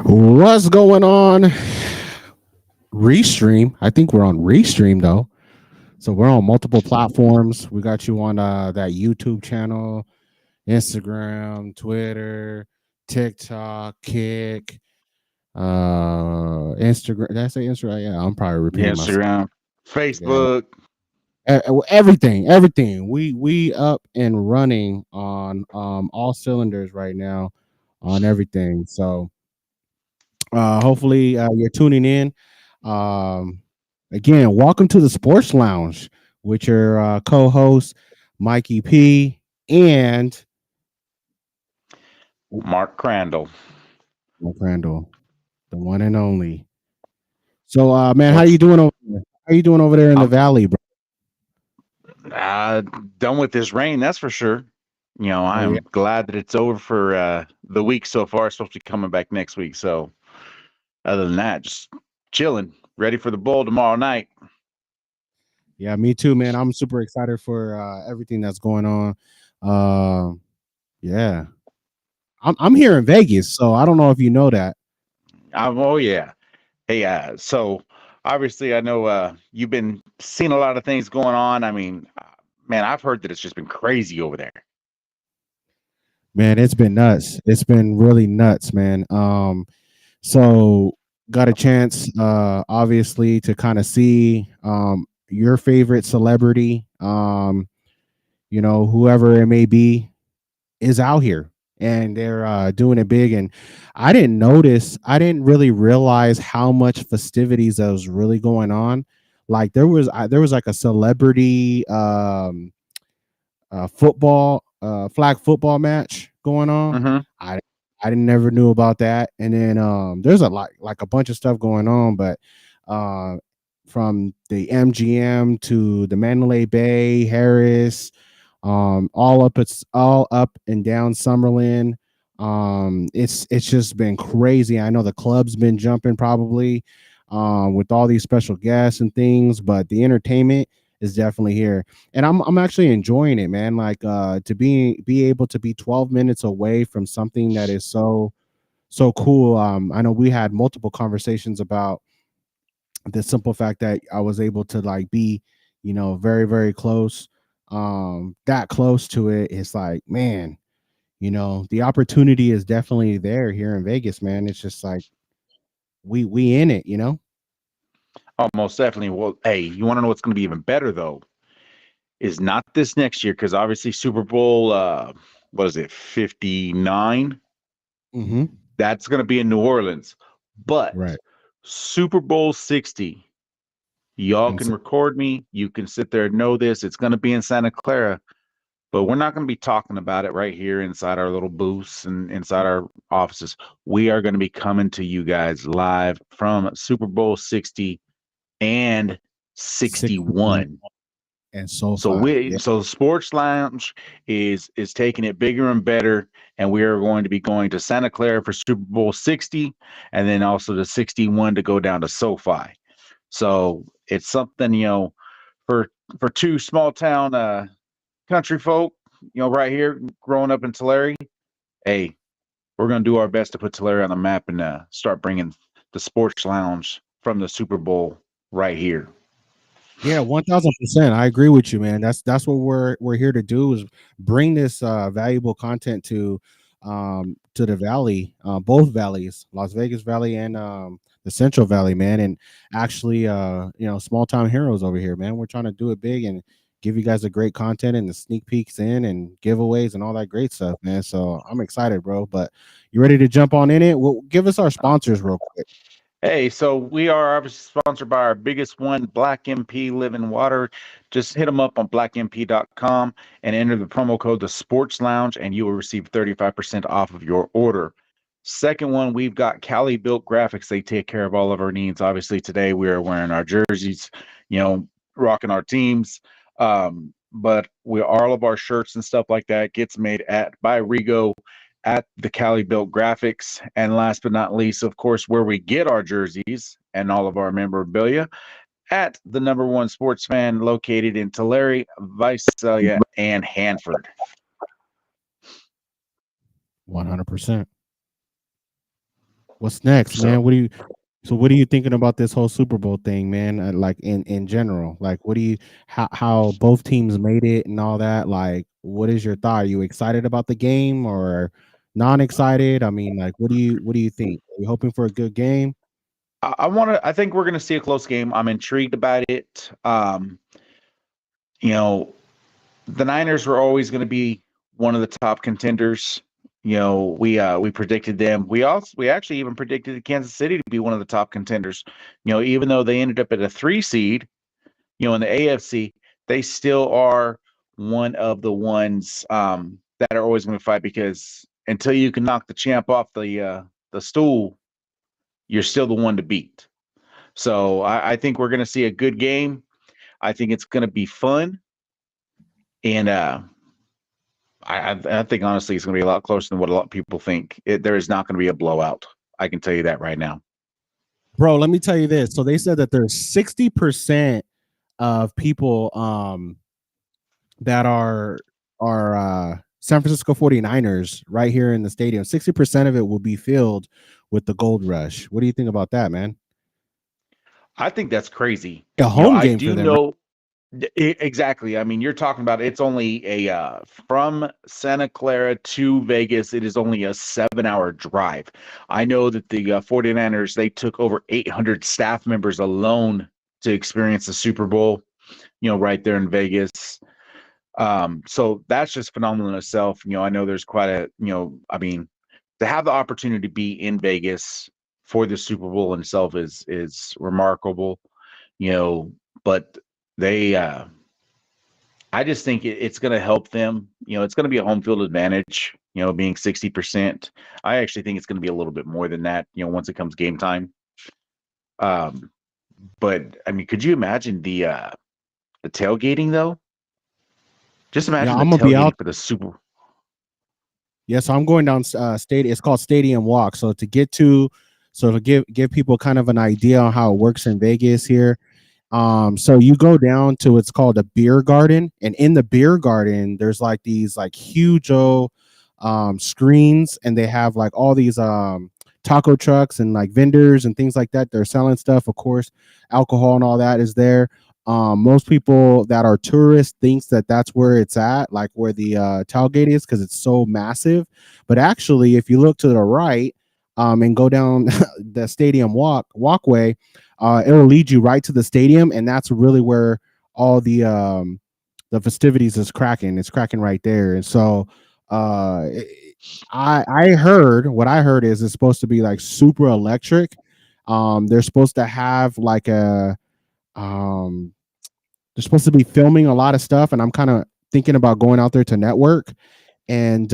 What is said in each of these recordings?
What's going on? Restream. I think we're on Restream though. So we're on multiple platforms. We got you on that YouTube channel, Instagram, Twitter, TikTok, Kick, Instagram. Did I say Instagram? Yeah, I'm probably repeating myself. Instagram, Yeah. Facebook. Everything. We up and running on all cylinders right now on everything. So hopefully you're tuning in. Um, Again, welcome to the Sports Lounge with your co-host Mikey P and Mark Crandall. Crandall, the one and only. So, man, how you What's doing over there? How you doing over there in the I'm valley, bro? done with this rain, that's for sure. Oh yeah, I'm glad that it's over for the week so far. It's supposed to be coming back next week. So other than that, just chilling, ready for the bowl tomorrow night. yeah, me too, man. I'm super excited for everything that's going on. Uh, yeah, I'm here in Vegas, so I don't know if you know that. Oh yeah. Hey, so obviously I know you've been seeing a lot of things going on. I mean, man, I've heard that it's just been crazy over there. Man, it's been nuts. It's been really nuts, man. So got a chance, obviously, to kind of see your favorite celebrity, whoever it may be, is out here and they're doing it big. And I didn't really realize how much festivities that was really going on. Like there was like a celebrity football flag football match going on. Hmm. I I didn't never knew about that. And then there's a lot like a bunch of stuff going on, but uh from the MGM to the Mandalay Bay, Harris, it's all up and down Summerlin. It's just been crazy. I know the club's been jumping probably with all these special guests and things, but the entertainment is definitely here. And I'm actually enjoying it, man. Like to be able to be 12 minutes away from something that is so cool. I know we had multiple conversations about the simple fact that I was able to like be, very, very close. That close to it. It's like, man, the opportunity is definitely there here in Vegas, man. It's just like we in it. Oh, most definitely. Well, hey, you want to know what's going to be even better though? Is not this next year because obviously Super Bowl, what is it, 59? Mm-hmm. That's going to be in New Orleans. But Right. Super Bowl 60, y'all And can so, record me. You can sit there and know this. It's going to be in Santa Clara, but we're not going to be talking about it right here inside our little booths and inside our offices. We are going to be coming to you guys live from Super Bowl 60 and 61 61. and So SoFi. we Yeah. so the sports lounge is taking it bigger and better, and we are going to be going to Santa Clara for Super Bowl 60, and then also the 61 to go down to SoFi. So it's something for two small town country folk, right here growing up in Tulare. Hey, we're gonna do our best to put Tulare on the map and start bringing the sports lounge from the Super Bowl right here. Yeah, 1000%. I agree with you, man. That's what we're here to do is bring this valuable content to the valley, both valleys, Las Vegas Valley and the Central Valley, man. And actually small town heroes over here, man. We're trying to do it big and give you guys the great content and the sneak peeks in and giveaways and all that great stuff, man. So I'm excited, bro. But you ready to jump on in it? Well, give us our sponsors real quick. Hey, so we are obviously sponsored by our biggest one, Black MP Living Water. Just hit them up on blackmp.com and enter the promo code the Sports Lounge, and you will receive 35% off of your order. Second one, we've got Cali Built Graphics. They take care of all of our needs. Obviously, today we are wearing our jerseys, you know, rocking our teams. but we all of our shirts and stuff like that gets made at by Rego at the Cali Built Graphics. And last but not least, of course, where we get our jerseys and all of our memorabilia at the number one sports fan located in Tulare, Visalia, and Hanford. 100%. What's next, So man? What are you thinking about this whole Super Bowl thing, man? Like in general, like what do you how both teams made it and all that? Like, what is your thought? Are you excited about the game or non-excited? I mean, like, what do you think? Are you hoping for a good game? I want to. I think we're going to see a close game. I'm intrigued about it. You know, the Niners were always going to be one of the top contenders. We predicted them. We actually even predicted Kansas City to be one of the top contenders. Even though they ended up at a 3 seed, in the AFC, they still are one of the ones that are always going to fight because until you can knock the champ off the stool, you're still the one to beat. So I think we're going to see a good game. I think it's going to be fun, and I think honestly it's going to be a lot closer than what a lot of people think. There is not going to be a blowout. I can tell you that right now. Bro, let me tell you this. So they said that there's 60% of people that are San Francisco 49ers right here in the stadium. 60% of it will be filled with the Gold Rush. What do you think about that, man? I think that's crazy. A home I game for do them, right? know exactly. I mean, you're talking about it's only a from Santa Clara to Vegas, it is only a 7-hour drive. I know that the 49ers, they took over 800 staff members alone to experience the Super Bowl, right there in Vegas. So that's just phenomenal in itself. I know there's quite a, I mean, to have the opportunity to be in Vegas for the Super Bowl in itself is remarkable, you know, but they I just think it's going to help them. It's going to be a home field advantage, being 60%. I actually think it's going to be a little bit more than that, once it comes game time. Um, but I mean, could you imagine the tailgating though? Just Yeah, imagine the I'm gonna be out. tailgating for the Super. Yeah, so I'm going down stadium. It's called Stadium Walk. So to give people kind of an idea on how it works in Vegas here. So you go down to it's called a beer garden, and in the beer garden, there's like these like huge screens, and they have like all these taco trucks and like vendors and things like that. They're selling stuff, of course, alcohol and all that is there. Most people that are tourists thinks that that's where it's at, like where the tailgate is, because it's so massive. But actually, if you look to the right, and go down the stadium walkway, it'll lead you right to the stadium, and that's really where all the festivities is cracking. It's cracking right there, and so uh, I heard what I heard is it's supposed to be like super electric. They're supposed to have like a um, they're supposed to be filming a lot of stuff, and I'm kind of thinking about going out there to network and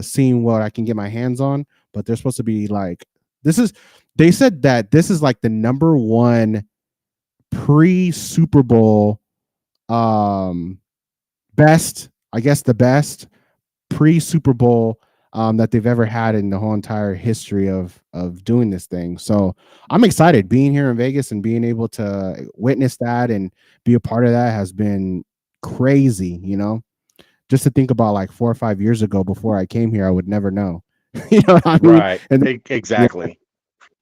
seeing what I can get my hands on. But they're supposed to be like this is. They said that this is like the number one pre Super Bowl um best, I guess the best pre Super Bowl that they've ever had in the whole entire history of doing this thing. So I'm excited being here in Vegas and being able to witness that and be a part of that has been crazy, just to think about like 4 or 5 years ago before I came here, I would never know. You know what I mean? Right. And yeah, Exactly.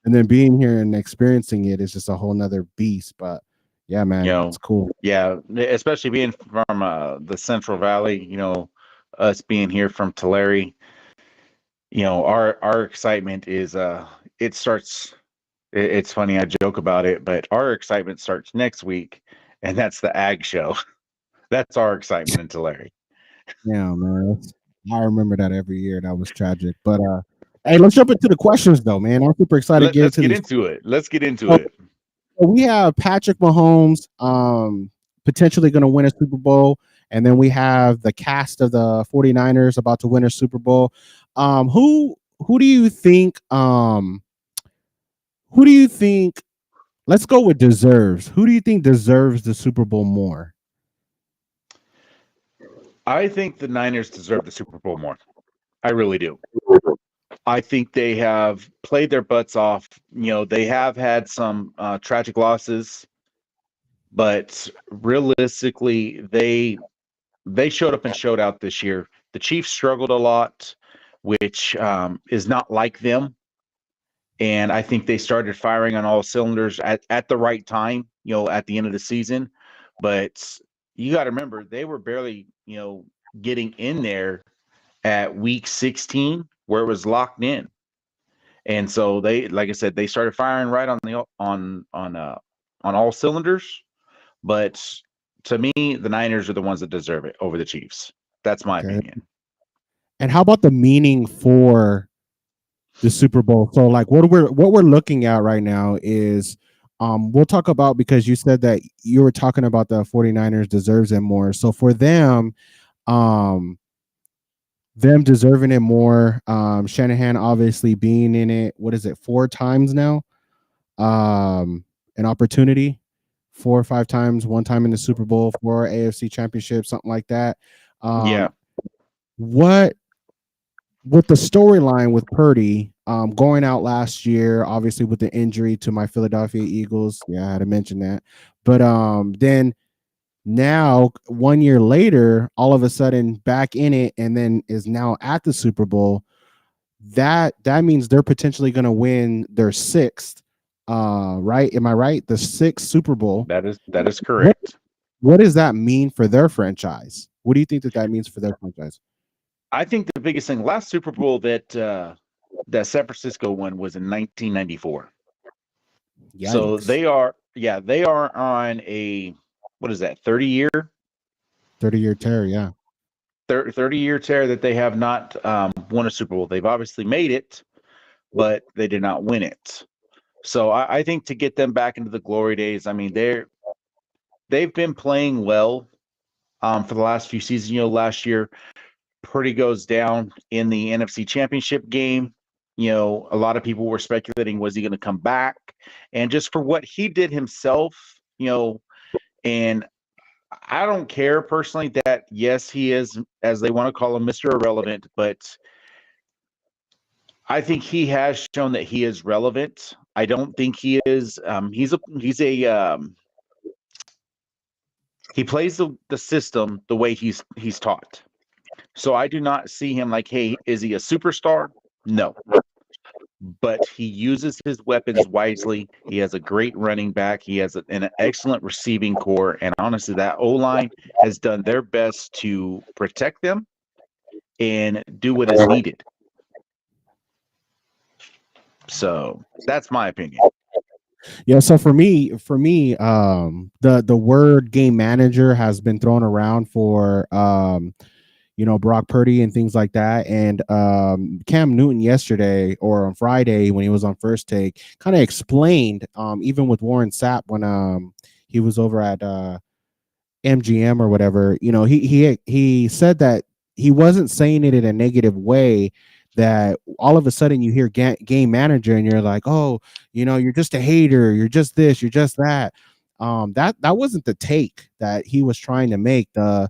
and then being here and experiencing it is just a whole nother beast. But yeah, You man, it's know, cool. yeah, especially being from the Central Valley, us being here from Tulare, our excitement is it starts it's funny, I joke about it, but our excitement starts next week, and that's the ag show. That's our excitement in Tulare. Yeah, man. I remember that every year. That was tragic. But hey, let's jump into the questions though, man. I'm super excited to get Let's into get these. into it. Let's get into So, it. we have Patrick Mahomes potentially going to win a Super Bowl, and then we have the cast of the 49ers about to win a Super Bowl. Who do you think who do you think let's go with deserves. Who do you think deserves the Super Bowl more? I think the Niners deserve the Super Bowl more. I really do. I think they have played their butts off. They have had some tragic losses, but realistically, they showed up and showed out this year. The Chiefs struggled a lot, which is not like them. And I think they started firing on all cylinders at the right time, at the end of the season. But you got to remember, they were barely, getting in there at week 16 where it was locked in. And so they, like I said, they started firing right on the on all cylinders. But to me, the Niners are the ones that deserve it over the Chiefs. That's my Okay. opinion. And how about the meaning for the Super Bowl? So like what we're looking at right now is we'll talk about, because you said that you were talking about the 49ers deserves it more. So for um them deserving it more, Shanahan obviously being in it, what is it, four times now? An opportunity, 4 or 5 times, one time in the Super Bowl, four AFC championship, something like that. Yeah. Um what with the storyline with Purdy going out last year, obviously with the injury to my Philadelphia Eagles. Yeah, I had to mention that. But then now 1 year later, all of a sudden back in it, and then is now at the Super Bowl. That means they're potentially going to win their sixth. Right? Am I right? The sixth Super Bowl. That is What correct. what does that mean for their franchise? What do you think that means for their franchise? I think the biggest thing last Super Bowl that San Francisco won was in 1994. So Yikes! they are on a, what is that, 30-year 30-year tear. Yeah. 30-year tear that they have not won a Super Bowl. They've obviously made it, but they did not win it. So I think to get them back into the glory days, I mean they've been playing well for the last few seasons. Last year Purdy goes down in the NFC Championship game. A lot of people were speculating, was he going to come back? And just for what he did himself, and I don't care personally that, yes, he is, as they want to call him, Mr. Irrelevant, but I think he has shown that he is relevant. I don't think he is. He plays the system the way he's taught. So I do not see him like, hey, is he a superstar? No, but he uses his weapons wisely. He has a great running back. He has an excellent receiving core. And honestly, that O line has done their best to protect them and do what is needed. So that's my opinion. Yeah, so for me, the word game manager has been thrown around for Brock Purdy and things like that. And Cam Newton yesterday or on Friday when he was on First Take kind of explained, even with Warren Sapp when he was over at MGM or whatever, he said that he wasn't saying it in a negative way. That all of a sudden you hear game manager and you're like, oh, you're just a hater, you're just this, you're just that. That wasn't the take that he was trying to make. The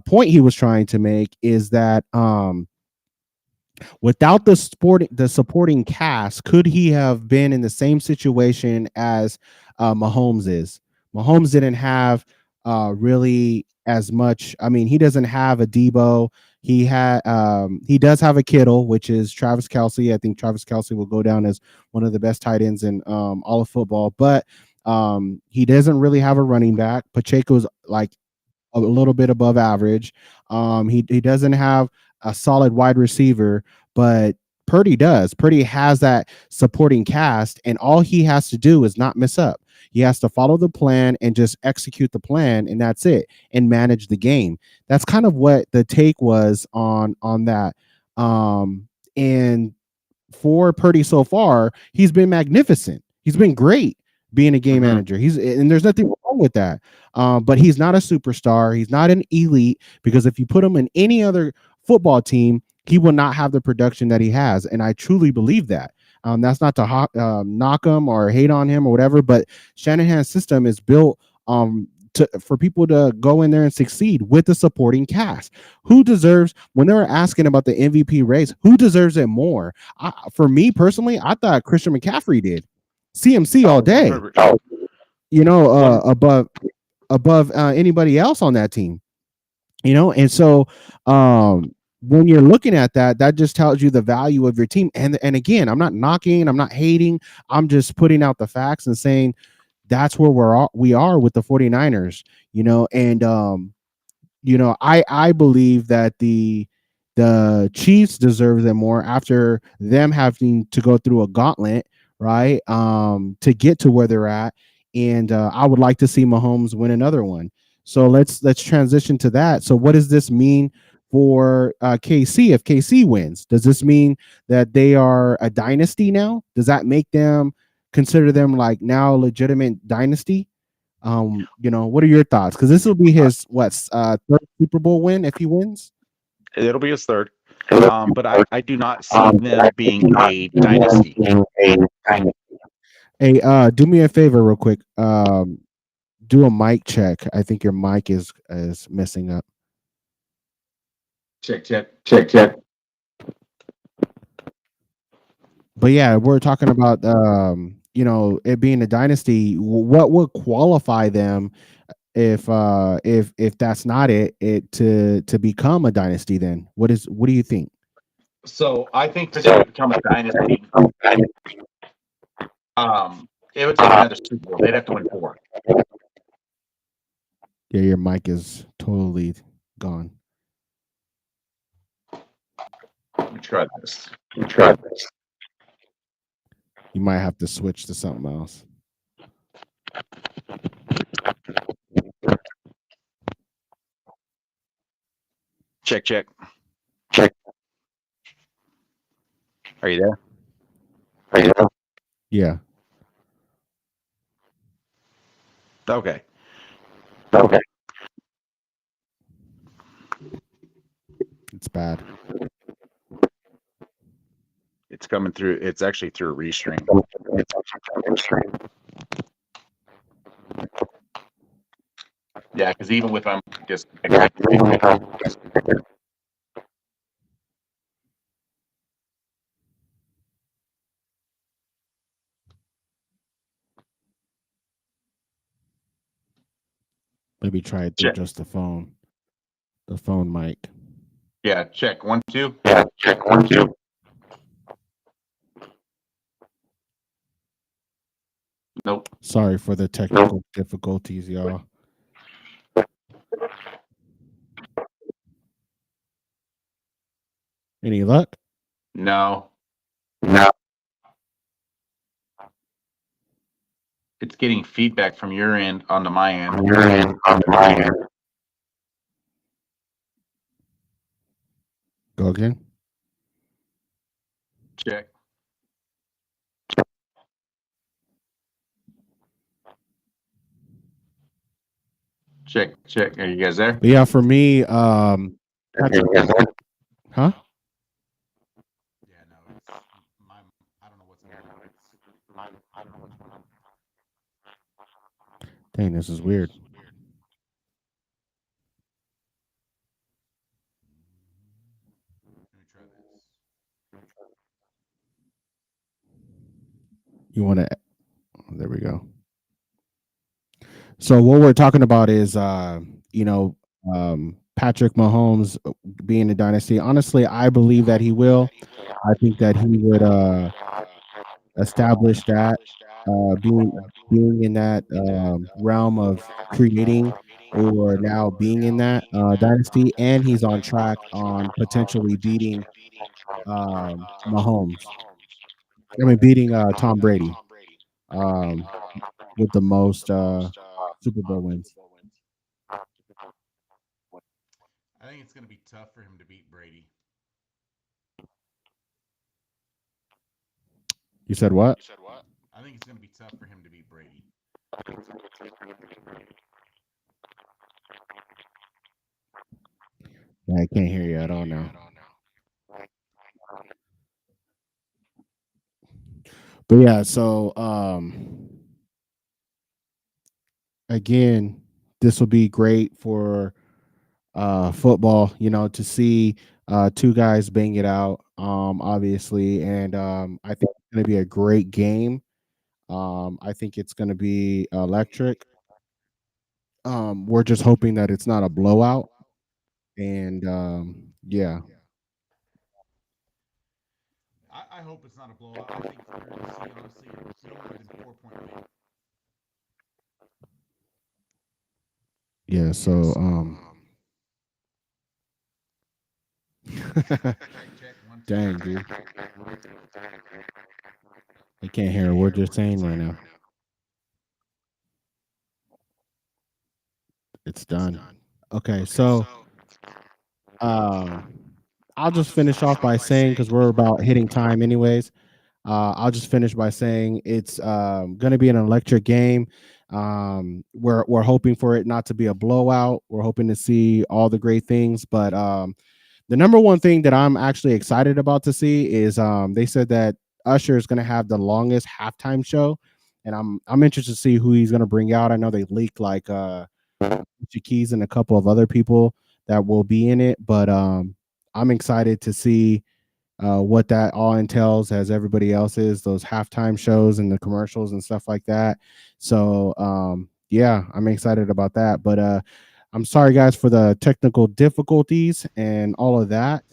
point he was trying to make is that without the supporting cast, could he have been in the same situation as Mahomes is? Mahomes didn't have really as much. I mean, he doesn't have a Debo. He does have a Kittle, which is Travis Kelsey. I think Travis Kelsey will go down as one of the best tight ends in all of football, but he doesn't really have a running back. Pacheco's like a little bit above average. He doesn't have a solid wide receiver, but Purdy does. Purdy has that supporting cast, and all he has to do is not mess up. He has to follow the plan and just execute the plan, and that's it, and manage the game. That's kind of what the take was on that. And for Purdy so far, he's been magnificent. He's been great being a game Mm-hmm. manager. And there's nothing wrong with that. But he's not a superstar. He's not an elite, because if you put him in any other football team, he will not have the production that he has. And I truly believe that. That's not to knock him or hate on him or whatever, but Shanahan's system is built for people to go in there and succeed with the supporting cast. Who deserves, when they were asking about the MVP race, who deserves it more? For me personally, I thought Christian McCaffrey did. CMC all Oh, day. 100. One. Above anybody else on that team. And so when you're looking at that, that just tells you the value of your team. And again, I'm not knocking, I'm not hating, I'm just putting out the facts and saying that's where we are with the 49ers. And I believe that the Chiefs deserve them more after them having to go through a gauntlet, right? To get to where they're at. And I would like to see Mahomes win another one. So let's transition to that. So what does this mean for KC if KC wins? Does this mean that they are a dynasty now? Does that make them consider them like now a legitimate dynasty? What are your thoughts? Because this will be his third Super Bowl win if he wins. It'll be his third. But I do not see them being a dynasty. Hey, do me a favor, real quick. Do a mic check. I think your mic is messing up. Check, check. But yeah, we're talking about it being a dynasty. What would qualify them if that's not it to become a dynasty? Then what do you think? So I think for them to become a dynasty, it would take another Super Bowl. They'd have to win four. Yeah, your mic is totally gone. Let me try this. You might have to switch to something else. Check, check. Are you there? Yeah. Okay. It's bad. It's coming through. It's actually through a restream. Yeah, because even with them just Maybe try it through check. just the phone mic. Yeah, check 1, 2. Nope. Sorry for the technical difficulties, y'all. Any luck? No. It's getting feedback from your end onto my end. Go again. Check. Check. Are you guys there? But yeah, for me, huh? Yeah, no, it's my. I don't know what's going on. Dang, this is weird. Let me try this. You want to? There we go. So what we're talking about is, Patrick Mahomes being a dynasty. Honestly, I believe that he will. I think that he would establish that being in that realm of creating or now being in that dynasty, and he's on track on potentially beating Mahomes. I mean, beating Tom Brady um, with the most Super Bowl wins. I think it's going to be tough for him to beat Brady. You said what? I think it's going to be tough for him to beat Brady. Yeah, I can't hear you at all now. But yeah, so again, this will be great for football, to see two guys bang it out, obviously. And I think it's going to be a great game. I think it's going to be electric. We're just hoping that it's not a blowout. And yeah, I hope it's not a blowout. I think we're going to see, honestly, no more than 4 point lead. yeah. So Check, one, two. dang, dude, I can't hear a word you're saying right now. It's done. Okay, so um, I'll just finish off by saying, because we're about hitting time anyways. I'll just finish by saying it's going to be an electric game. We're hoping for it not to be a blowout. We're hoping to see all the great things, but the number one thing that I'm actually excited about to see is they said that Usher is going to have the longest halftime show, and I'm interested to see who he's going to bring out. I know they leaked like Alicia Keys and a couple of other people that will be in it, but I'm excited to see what that all entails as everybody else is, those halftime shows and the commercials and stuff like that. So yeah, I'm excited about that. But I'm sorry guys for the technical difficulties and all of that.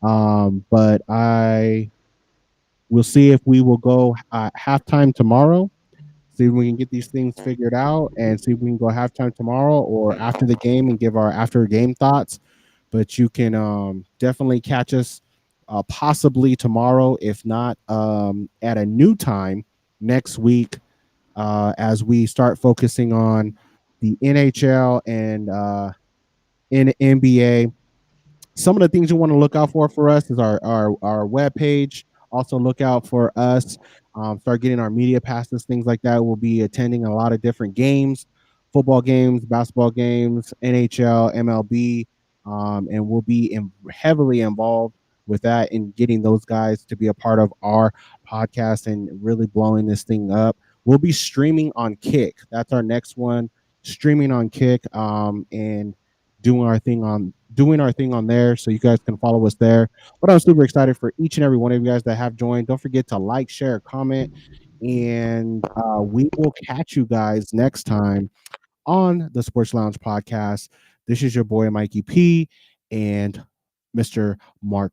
But I will see if we will go halftime tomorrow. See if we can get these things figured out and see if we can go halftime tomorrow or after the game and give our after game thoughts. But you can definitely catch us possibly tomorrow, if not at a new time next week, as we start focusing on the NHL and in NBA. Some of the things you want to look out for us is our web page. Also look out for us. Start getting our media passes, things like that. We'll be attending a lot of different games, football games, basketball games, NHL, MLB, and we'll be heavily involved with that and getting those guys to be a part of our podcast and really blowing this thing up. We'll be streaming on Kick. That's our next one. Streaming on Kick, and doing our thing on there, so you guys can follow us there. But I'm super excited for each and every one of you guys that have joined. Don't forget to like, share, comment, and we will catch you guys next time on the Sports Lounge podcast. This is your boy Mikey P and Mr. Mark